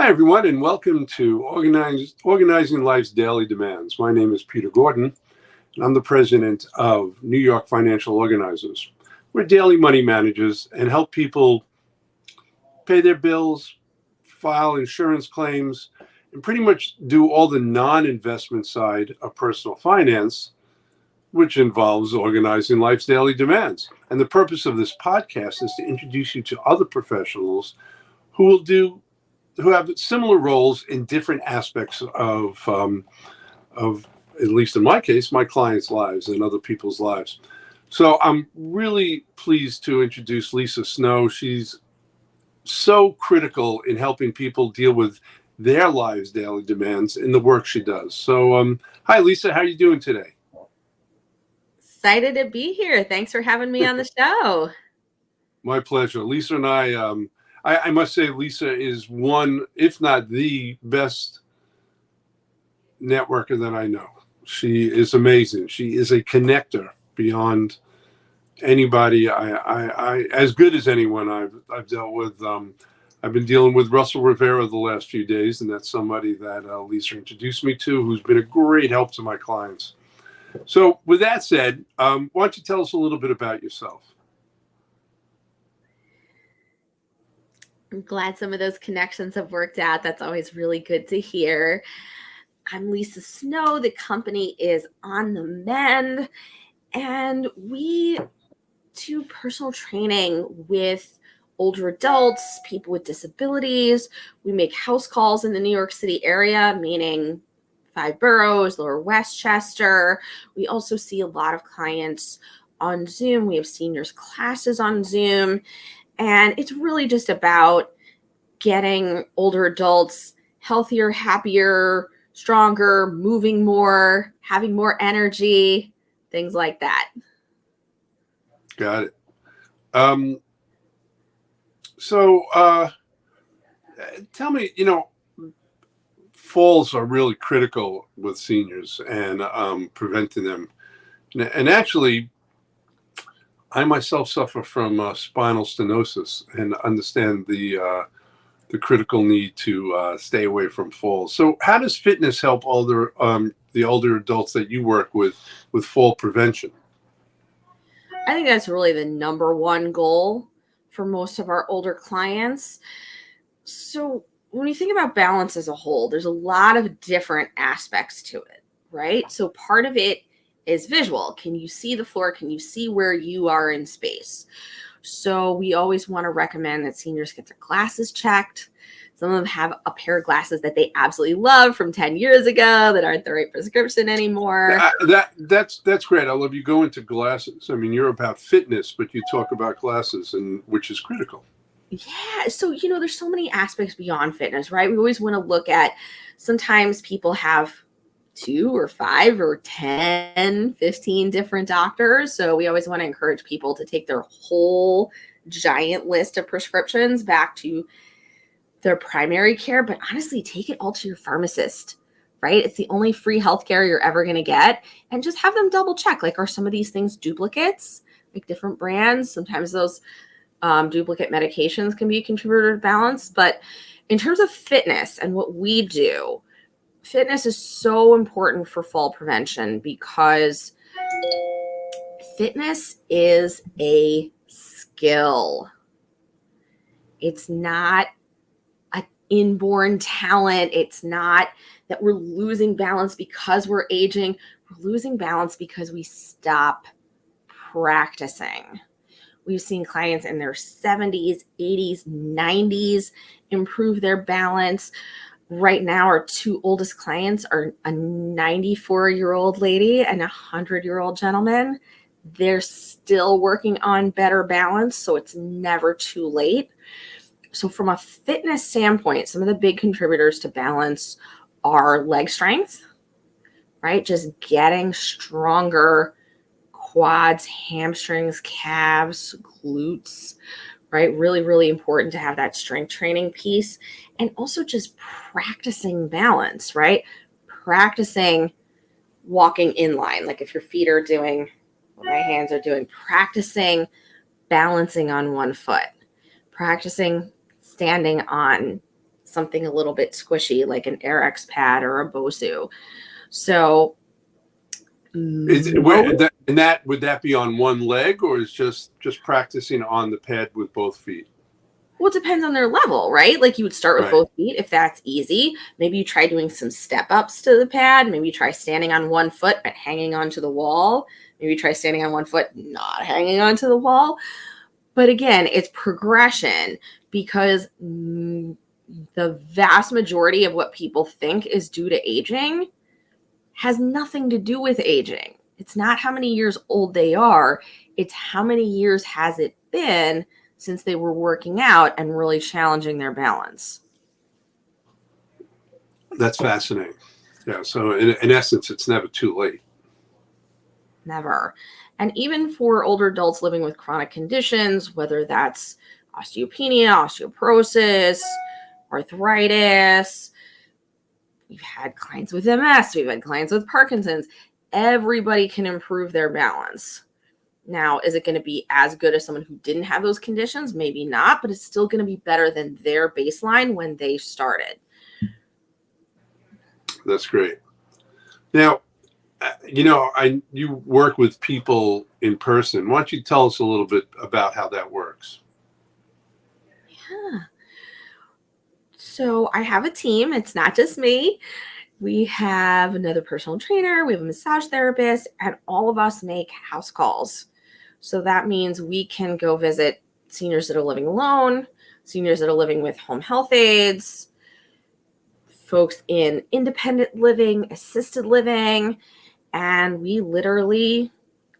Hi, everyone, and welcome to Organizing Life's Daily Demands. My name is Peter Gordon, and I'm the president of New York Financial Organizers. We're daily money managers and help people pay their bills, file insurance claims, and pretty much do all the non-investment side of personal finance, which involves organizing life's daily demands. And the purpose of this podcast is to introduce you to other professionals who have similar roles in different aspects of, at least in my case, my clients' lives and other people's lives. So I'm really pleased to introduce Lisa Snow. She's so critical in helping people deal with their lives' daily demands in the work she does. So, hi, Lisa. How are you doing today? Excited to be here. Thanks for having me on the show. My pleasure. Lisa and I must say, Lisa is one, if not the best networker that I know. She is amazing. She is a connector beyond anybody. I as good as anyone I've dealt with. I've been dealing with Russell Rivera the last few days, and that's somebody that Lisa introduced me to, who's been a great help to my clients. So, with that said, why don't you tell us a little bit about yourself? I'm glad some of those connections have worked out. That's always really good to hear. I'm Lisa Snow. The company is On the Mend, and we do personal training with older adults, people with disabilities. We make house calls in the New York City area, meaning 5 boroughs, Lower Westchester. We also see a lot of clients on Zoom. We have seniors classes on Zoom. And it's really just about getting older adults healthier, happier, stronger, moving more, having more energy, things like that. Got it. So tell me, falls are really critical with seniors and preventing them. And actually, I myself suffer from spinal stenosis and understand the critical need to stay away from falls. So, how does fitness help the older adults that you work with fall prevention? I think that's really the number one goal for most of our older clients. So, when you think about balance as a whole, there's a lot of different aspects to it, right? So, part of it is visual. Can you see the floor? Can you see where you are in space? So we always want to recommend that seniors get their glasses checked. Some of them have a pair of glasses that they absolutely love from 10 years ago that aren't the right prescription anymore. That's great. I love you go into glasses. I mean, you're about fitness, but you talk about glasses, and which is critical. Yeah. So, there's so many aspects beyond fitness, right? We always want to look at, sometimes people have 2 or 5 or 10, 15 different doctors. So we always want to encourage people to take their whole giant list of prescriptions back to their primary care, but honestly, take it all to your pharmacist, right? It's the only free healthcare you're ever going to get. And just have them double check, like, are some of these things duplicates, like different brands? Sometimes those duplicate medications can be a contributor to balance. But in terms of fitness and what we do, fitness is so important for fall prevention because fitness is a skill. It's not an inborn talent. It's not that we're losing balance because we're aging. We're losing balance because we stop practicing. We've seen clients in their 70s, 80s, 90s improve their balance. Right now, our 2 oldest clients are a 94-year-old lady and a 100-year-old gentleman. They're still working on better balance, so it's never too late. So from a fitness standpoint, some of the big contributors to balance are leg strength, right? Just getting stronger quads, hamstrings, calves, glutes, right? Really, really important to have that strength training piece. And also just practicing balance, right? Practicing walking in line. Like if your feet are doing what my hands are doing, practicing balancing on one foot, practicing standing on something a little bit squishy like an Airx pad or a Bosu. So Would that be on one leg, or is just practicing on the pad with both feet? Well, it depends on their level, right? Like you would start with Right. both feet if that's easy. Maybe you try doing some step ups to the pad. Maybe you try standing on one foot but hanging onto the wall. Maybe you try standing on one foot, not hanging onto the wall. But again, it's progression, because the vast majority of what people think is due to aging has nothing to do with aging. It's not how many years old they are. It's how many years has it been since they were working out and really challenging their balance. That's fascinating. Yeah. So in essence, it's never too late. Never. And even for older adults living with chronic conditions, whether that's osteopenia, osteoporosis, arthritis, we've had clients with MS, we've had clients with Parkinson's, everybody can improve their balance. Now, is it going to be as good as someone who didn't have those conditions? Maybe not, but it's still going to be better than their baseline when they started. That's great. Now, you work with people in person. Why don't you tell us a little bit about how that works? Yeah. So I have a team. It's not just me. We have another personal trainer, we have a massage therapist, and all of us make house calls. So that means we can go visit seniors that are living alone, seniors that are living with home health aides, folks in independent living, assisted living, and we literally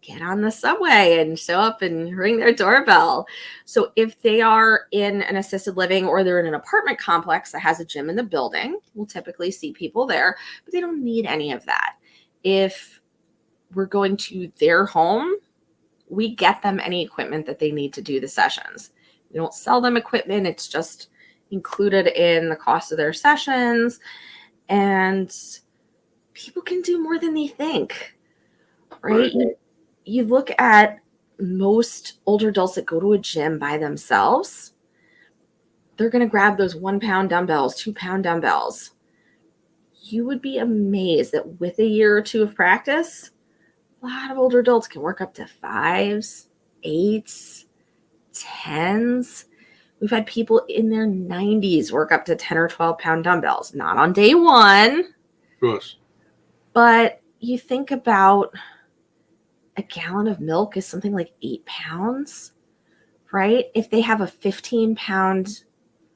get on the subway and show up and ring their doorbell. So if they are in an assisted living or they're in an apartment complex that has a gym in the building, we'll typically see people there, but they don't need any of that. If we're going to their home, we get them any equipment that they need to do the sessions. We don't sell them equipment. It's just included in the cost of their sessions. And people can do more than they think, right? You look at most older adults that go to a gym by themselves, they're going to grab those 1 pound dumbbells, 2 pound dumbbells. You would be amazed that with a year or two of practice, a lot of older adults can work up to 5s, 8s, 10s. We've had people in their 90s work up to 10 or 12 pound dumbbells, not on day one. Of course. But you think about a gallon of milk is something like 8 pounds, right? If they have a 15-pound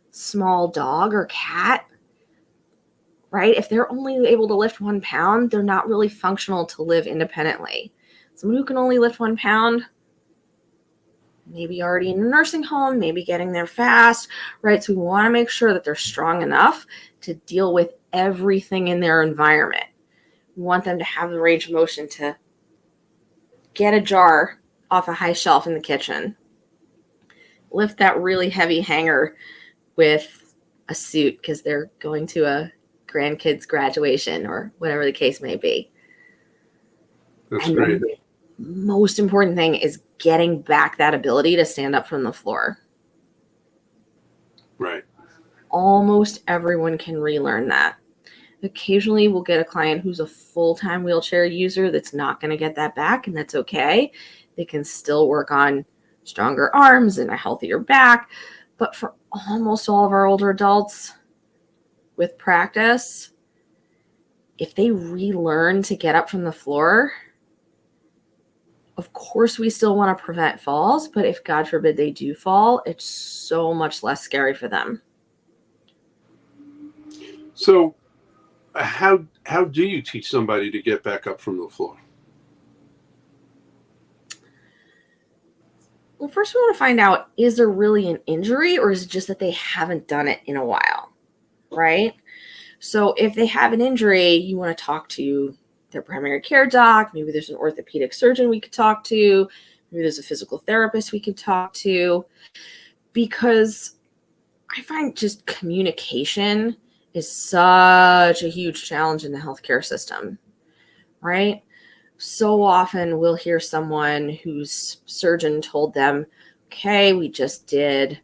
small dog or cat, right? If they're only able to lift 1 pound, they're not really functional to live independently. Someone who can only lift 1 pound, maybe already in a nursing home, maybe getting there fast, right? So we want to make sure that they're strong enough to deal with everything in their environment. We want them to have the range of motion to get a jar off a high shelf in the kitchen, lift that really heavy hanger with a suit because they're going to a grandkid's graduation or whatever the case may be. That's great. The most important thing is getting back that ability to stand up from the floor. Right. Almost everyone can relearn that. Occasionally we'll get a client who's a full-time wheelchair user that's not going to get that back, and that's okay. They can still work on stronger arms and a healthier back. But for almost all of our older adults, with practice, if they relearn to get up from the floor, of course we still want to prevent falls, but if God forbid they do fall, it's so much less scary for them. So how do you teach somebody to get back up from the floor? Well, first we want to find out, is there really an injury, or is it just that they haven't done it in a while, right? So if they have an injury, you want to talk to their primary care doc. Maybe there's an orthopedic surgeon we could talk to. Maybe there's a physical therapist we could talk to, because I find just communication is such a huge challenge in the healthcare system, right? So often we'll hear someone whose surgeon told them, okay, we just did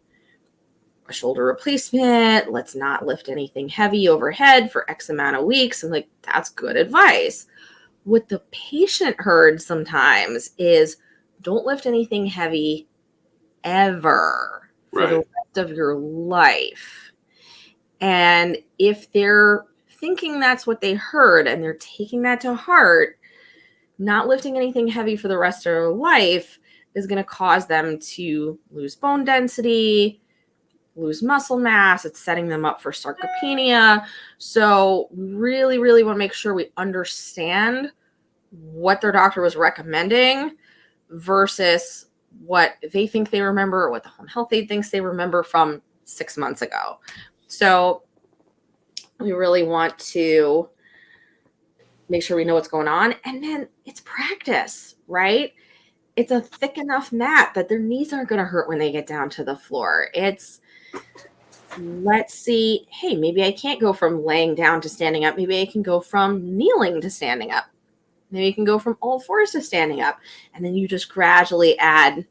a shoulder replacement. Let's not lift anything heavy overhead for X amount of weeks. And like, that's good advice. What the patient heard sometimes is don't lift anything heavy ever for the Right. rest of your life. And if they're thinking that's what they heard and they're taking that to heart, not lifting anything heavy for the rest of their life is going to cause them to lose bone density, lose muscle mass. It's setting them up for sarcopenia. So really, really want to make sure we understand what their doctor was recommending versus what they think they remember or what the home health aide thinks they remember from 6 months ago. So we really want to make sure we know what's going on. And then it's practice, right? It's a thick enough mat that their knees aren't going to hurt when they get down to the floor. It's, let's see, hey, maybe I can't go from laying down to standing up. Maybe I can go from kneeling to standing up. Maybe you can go from all fours to standing up. And then you just gradually add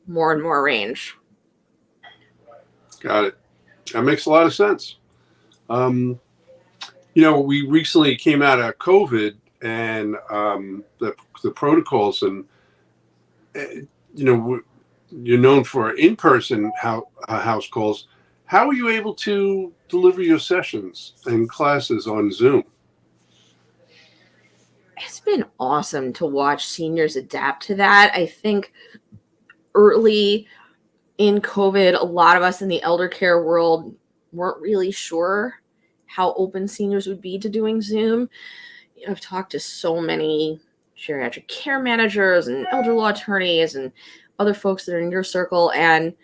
more and more range. Got it. That makes a lot of sense. We recently came out of COVID and the protocols, and you're known for in-person house calls. How are you able to deliver your sessions and classes on Zoom? It's been awesome to watch seniors adapt to that. I think early in COVID, a lot of us in the elder care world weren't really sure how open seniors would be to doing Zoom. I've talked to so many geriatric care managers and elder law attorneys and other folks that are in your circle. And,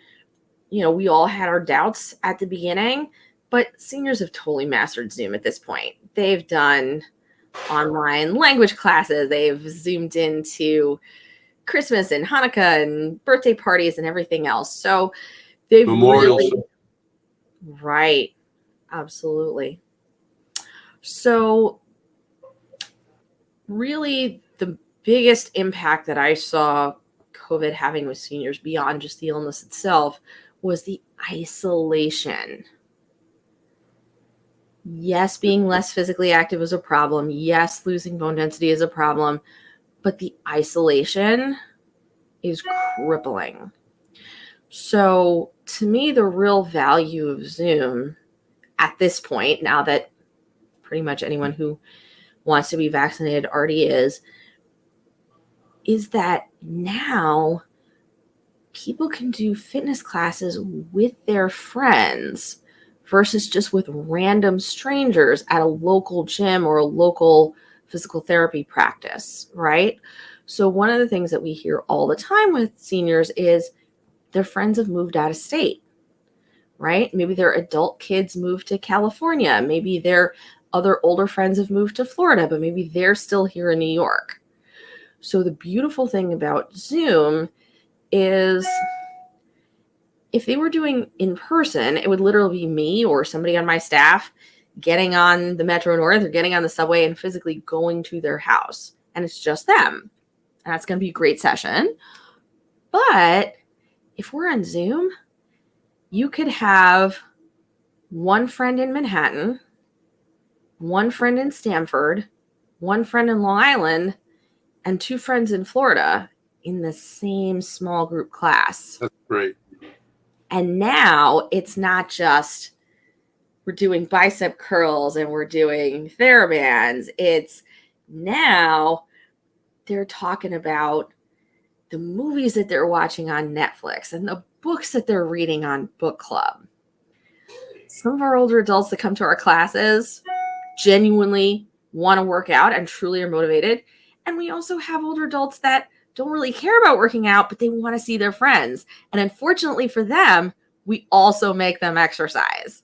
we all had our doubts at the beginning, but seniors have totally mastered Zoom at this point. They've done online language classes. They've Zoomed into Christmas and Hanukkah and birthday parties and everything else. So they've Memorials. really, right. Absolutely. So really the biggest impact that I saw COVID having with seniors beyond just the illness itself was the isolation. Yes, being less physically active is a problem. Yes, losing bone density is a problem, but the isolation is crippling. So to me, the real value of Zoom at this point, now that pretty much anyone who wants to be vaccinated already is that now people can do fitness classes with their friends versus just with random strangers at a local gym or a local physical therapy practice, right? So one of the things that we hear all the time with seniors is their friends have moved out of state, right? Maybe their adult kids moved to California. Maybe their other older friends have moved to Florida, but maybe they're still here in New York. So the beautiful thing about Zoom is if they were doing in person, it would literally be me or somebody on my staff getting on the Metro North or getting on the subway and physically going to their house. And it's just them. And that's going to be a great session. But if we're on Zoom, you could have one friend in Manhattan, one friend in Stamford, one friend in Long Island, and two friends in Florida in the same small group class. That's great. And now it's not just we're doing bicep curls and we're doing TheraBands. It's now they're talking about the movies that they're watching on Netflix and the books that they're reading on book club. Some of our older adults that come to our classes genuinely want to work out and truly are motivated. And we also have older adults that don't really care about working out, but they want to see their friends. And unfortunately for them, we also make them exercise.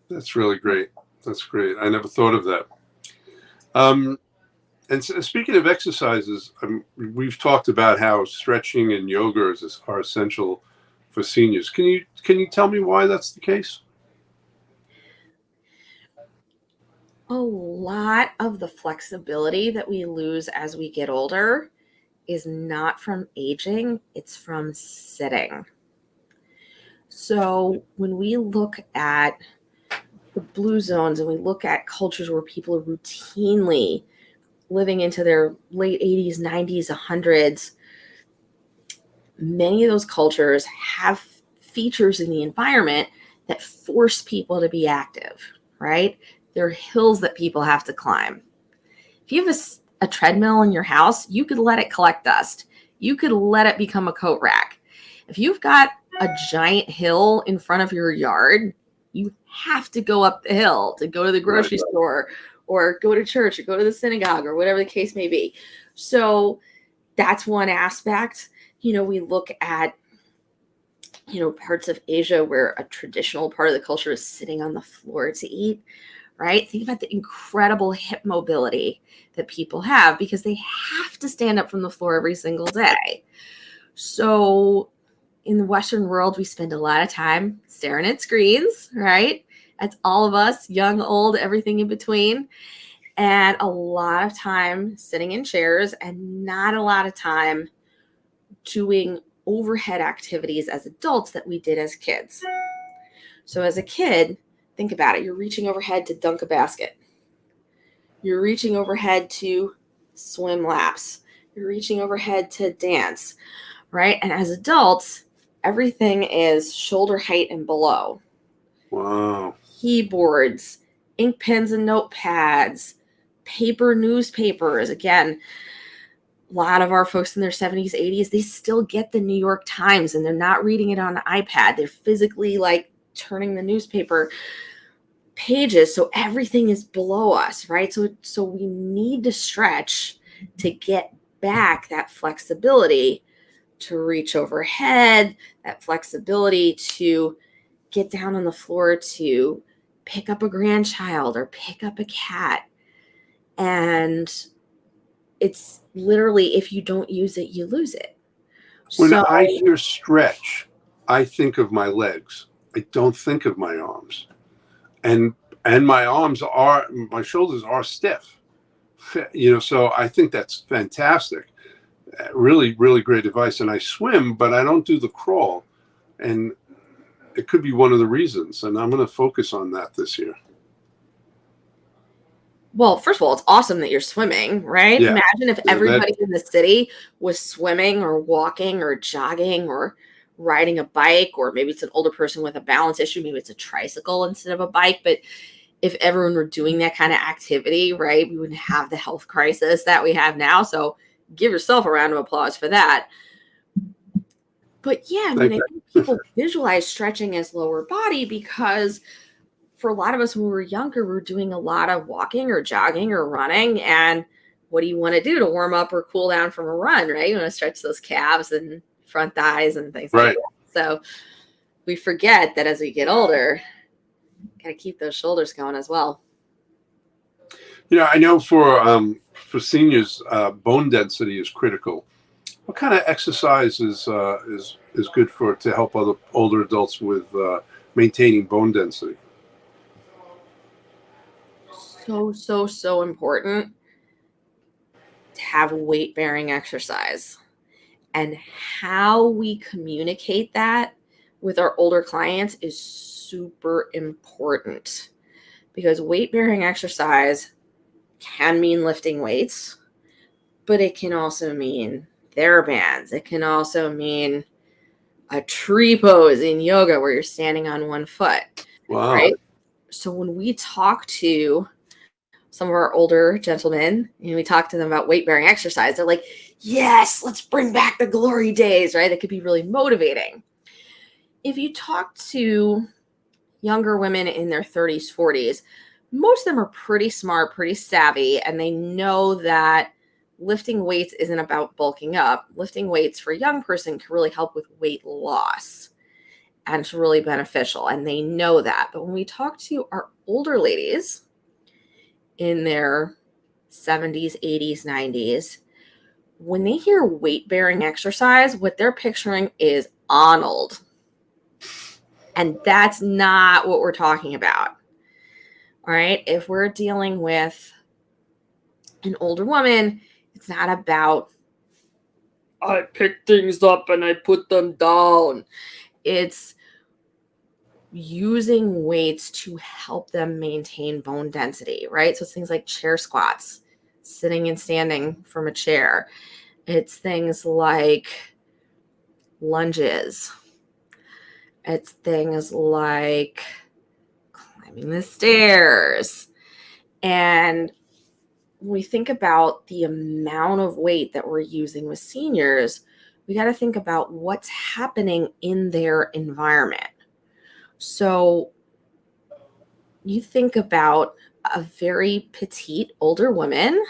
That's really great. That's great. I never thought of that. And speaking of exercises, we've talked about how stretching and yoga are essential for seniors. Can you tell me why that's the case? A lot of the flexibility that we lose as we get older is not from aging, it's from sitting. So when we look at the blue zones and we look at cultures where people are routinely living into their late 80s, 90s, 100s, many of those cultures have features in the environment that force people to be active, right? There are hills that people have to climb. If you have a treadmill in your house, you could let it collect dust. You could let it become a coat rack. If you've got a giant hill in front of your yard, you have to go up the hill to go to the grocery store or go to church or go to the synagogue or whatever the case may be. So that's one aspect. We look at, parts of Asia where a traditional part of the culture is sitting on the floor to eat, right? Think about the incredible hip mobility that people have because they have to stand up from the floor every single day. So in the Western world, we spend a lot of time staring at screens, right? That's all of us, young, old, everything in between. And a lot of time sitting in chairs and not a lot of time doing overhead activities as adults that we did as kids. So as a kid, think about it. You're reaching overhead to dunk a basket. You're reaching overhead to swim laps. You're reaching overhead to dance, right? And as adults, everything is shoulder height and below. Wow. Keyboards, ink pens and notepads, paper newspapers. Again, a lot of our folks in their 70s, 80s, they still get the New York Times and they're not reading it on an iPad. They're physically turning the newspaper pages. So everything is below us, right? So we need to stretch to get back that flexibility to reach overhead, that flexibility to get down on the floor to pick up a grandchild or pick up a cat. And it's literally, if you don't use it, you lose it. When I hear stretch, I think of my legs. I don't think of my arms. And my shoulders are stiff. So I think that's fantastic. Really, really great advice. And I swim, but I don't do the crawl. And it could be one of the reasons. And I'm going to focus on that this year. Well, first of all, it's awesome that you're swimming, right? Yeah. Imagine if everybody in the city was swimming or walking or jogging or riding a bike, or maybe it's an older person with a balance issue. Maybe it's a tricycle instead of a bike. But if everyone were doing that kind of activity, right, we wouldn't have the health crisis that we have now. So give yourself a round of applause for that. But yeah, I think people visualize stretching as lower body because for a lot of us when we were younger, we were doing a lot of walking or jogging or running. And what do you want to do to warm up or cool down from a run, right? You want to stretch those calves and front thighs and things like that. So we forget that as we get older, got to keep those shoulders going as well. I know for seniors, bone density is critical. What kind of exercise is good to help other older adults with maintaining bone density? So important to have weight-bearing exercise. And how we communicate that with our older clients is super important because weight-bearing exercise can mean lifting weights, but it can also mean TheraBands. It can also mean a tree pose in yoga where you're standing on one foot. Wow. Right? So when we talk to some of our older gentlemen and we talk to them about weight-bearing exercise, they're like, yes, let's bring back the glory days, right? That could be really motivating. If you talk to younger women in their 30s, 40s, most of them are pretty smart, pretty savvy, and they know that lifting weights isn't about bulking up. Lifting weights for a young person can really help with weight loss, and it's really beneficial, and they know that. But when we talk to our older ladies in their 70s, 80s, 90s, when they hear weight-bearing exercise, what they're picturing is Arnold. And that's not what we're talking about. All right. If we're dealing with an older woman, it's not about, I pick things up and I put them down. It's using weights to help them maintain bone density, right? So it's things like chair squats, sitting and standing from a chair. It's things like lunges. It's things like climbing the stairs. And when we think about the amount of weight that we're using with seniors, we got to think about what's happening in their environment. So you think about a very petite older woman,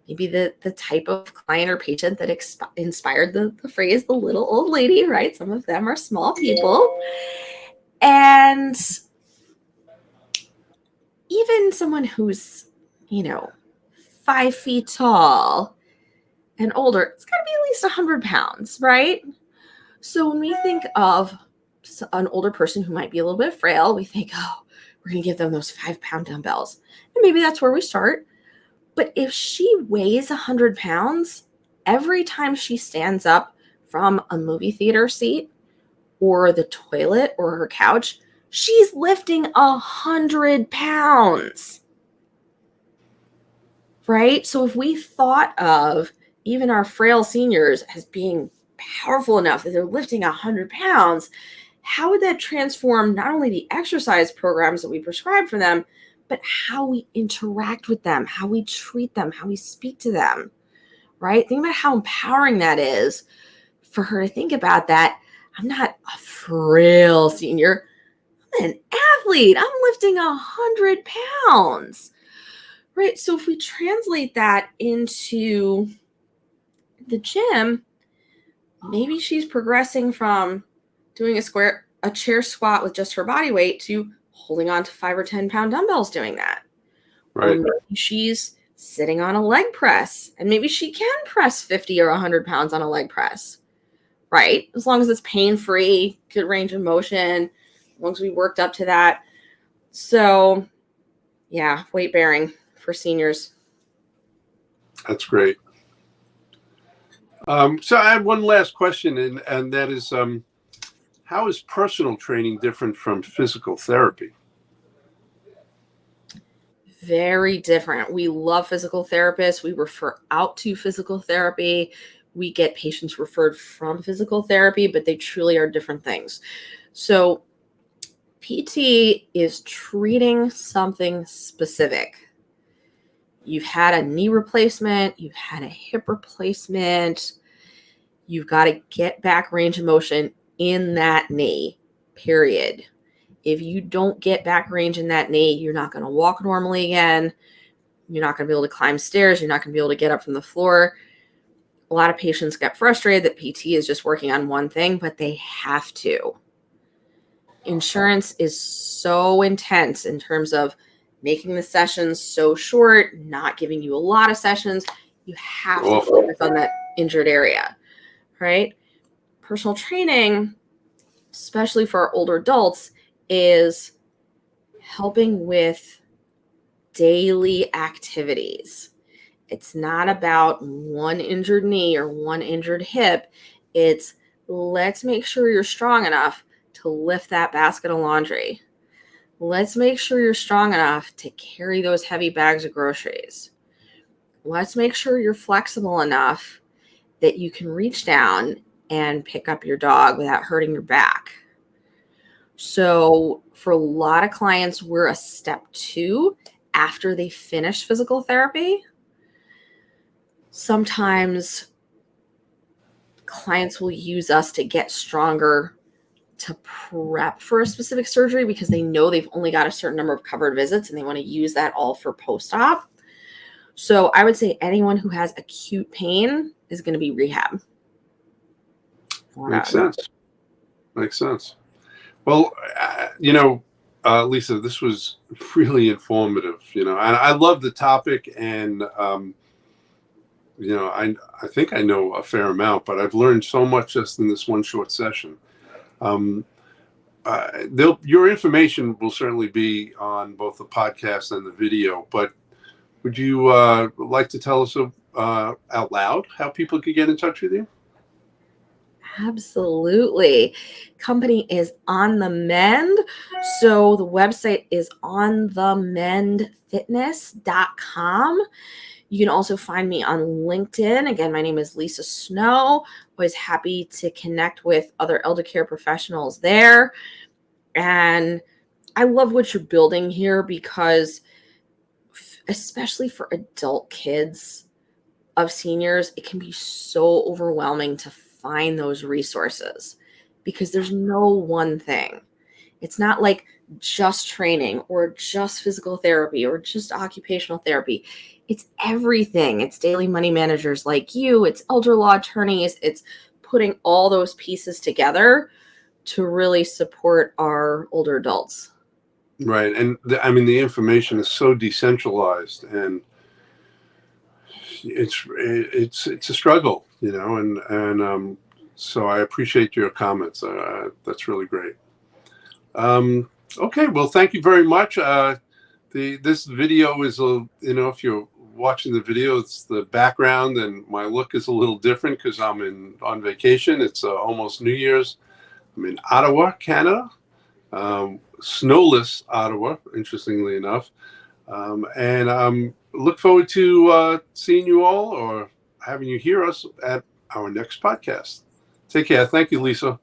maybe the type of client or patient that inspired the phrase, the little old lady, right? Some of them are small people. And even someone who's, 5 feet tall and older, it's got to be at least 100 pounds, right? So when we think of an older person who might be a little bit frail, we think, oh, we're going to give them those 5-pound dumbbells. And maybe that's where we start. But if she weighs 100 pounds, every time she stands up from a movie theater seat or the toilet or her couch, she's lifting 100 pounds. Right? So if we thought of even our frail seniors as being powerful enough that they're lifting 100 pounds, how would that transform not only the exercise programs that we prescribe for them, but how we interact with them, how we treat them, how we speak to them, right? Think about how empowering that is for her to think about that. I'm not a frail senior. I'm an athlete. I'm lifting 100 pounds, right? So if we translate that into the gym, maybe she's progressing from doing a chair squat with just her body weight to holding on to 5 or 10 pound dumbbells doing that. Right. Or maybe she's sitting on a leg press and maybe she can press 50 or 100 pounds on a leg press, right? As long as it's pain-free, good range of motion, as long as we worked up to that. So yeah, weight bearing for seniors. That's great. So I have one last question, and that is, how is personal training different from physical therapy? Very different. We love physical therapists. We refer out to physical therapy. We get patients referred from physical therapy, but they truly are different things. So PT is treating something specific. You've had a knee replacement, you've had a hip replacement, you've got to get back range of motion in that knee, period. If you don't get back range in that knee, you're not going to walk normally again. You're not going to be able to climb stairs. You're not going to be able to get up from the floor. A lot of patients get frustrated that PT is just working on one thing, but they have to. Insurance is so intense in terms of making the sessions so short, not giving you a lot of sessions. You have to focus on that injured area, right? Personal training, especially for our older adults, is helping with daily activities. It's not about one injured knee or one injured hip. It's let's make sure you're strong enough to lift that basket of laundry. Let's make sure you're strong enough to carry those heavy bags of groceries. Let's make sure you're flexible enough that you can reach down and pick up your dog without hurting your back. So for a lot of clients, we're a step 2 after they finish physical therapy. Sometimes clients will use us to get stronger to prep for a specific surgery because they know they've only got a certain number of covered visits and they want to use that all for post-op. So I would say anyone who has acute pain is going to be rehab. Makes sense. Well, Lisa, this was really informative, and I love the topic, and, I think I know a fair amount, but I've learned so much just in this one short session. Your information will certainly be on both the podcast and the video, but would you like to tell us out loud how people could get in touch with you? Absolutely. Company is On the Mend. So the website is onthemendfitness.com. You can also find me on LinkedIn. Again, my name is Lisa Snow. Always happy to connect with other elder care professionals there. And I love what you're building here because, especially for adult kids of seniors, it can be so overwhelming to find those resources because there's no one thing. It's not like just training or just physical therapy or just occupational therapy. It's everything. It's daily money managers like you, it's elder law attorneys, it's putting all those pieces together to really support our older adults. Right. And I mean, the information is so decentralized, and it's a struggle, so I appreciate your comments. That's really great. Okay, well, thank you very much. This video is if you're watching the video, it's the background, and my look is a little different because I'm on vacation. It's almost New Year's. I'm in Ottawa, Canada, snowless Ottawa, interestingly enough, and look forward to seeing you all or having you hear us at our next podcast. Take care. Thank you, Lisa.